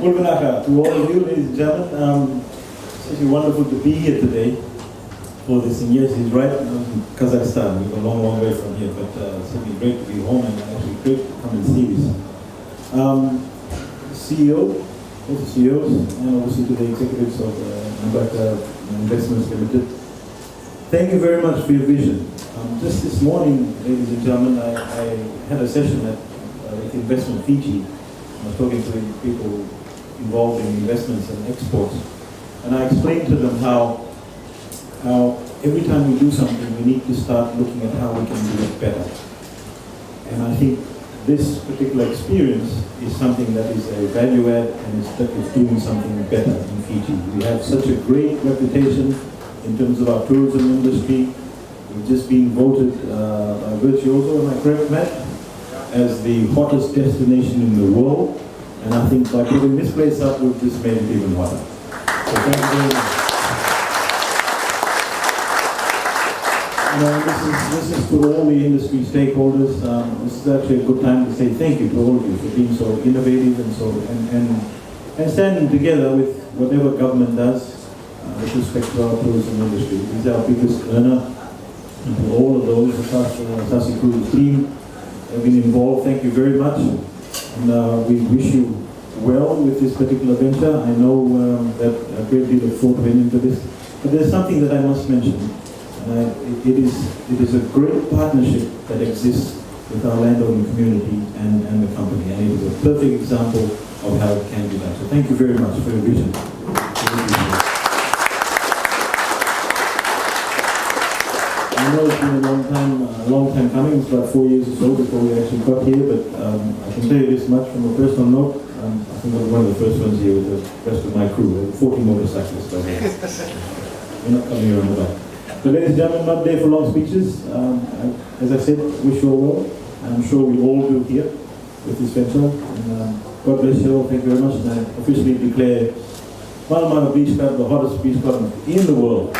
Bulganaka, to all of you, ladies and gentlemen, it's actually wonderful to be here today for this. And yes, he's right, Kazakhstan. We're a long, long way from here, but it's certainly great to be home and actually great to come and see this. CEO, both the CEOs, and obviously to the executives of Nambucca Investments Limited. Thank you very much for your vision. Just this morning, ladies and gentlemen, I had a session at Investment Fiji. I was talking to people involved in investments and exports, and I explained to them how every time we do something, we need to start looking at how we can do it better. And I think this particular experience is something that is a value add and is doing something better in Fiji. We have such a great reputation in terms of our tourism industry. We've just been voted by Virtuoso, am I correct, Matt? As the hottest destination in the world, and I think by putting this place up, we've just made it even hotter. So thank you very much. This is to all the industry stakeholders. This is actually a good time to say thank you to all of you for being so innovative and standing together with whatever government does with respect to our tourism industry. This is our biggest earner, and to all of those, the Sasi Cruise team, have been involved. Thank you very much, and we wish you well with this particular venture. I know that a great deal of thought went into this, but there's something that I must mention. It is a great partnership that exists with our landowning community and the company, and it is a perfect example of how it can be done. So thank you very much for your vision. I know it's been a long time coming. It's about 4 years or so before we actually got here, but I can tell you this much from a personal note. I think I was one of the first ones here with the rest of my crew. There were 40 motorcyclists by here. We're not coming around the back. So ladies and gentlemen, not there for long speeches. As I said, wish you all well. I'm sure we all do here with this venture. And, God bless you all. Thank you very much. And I officially declare Malamara Beach Club the hottest beach club in the world.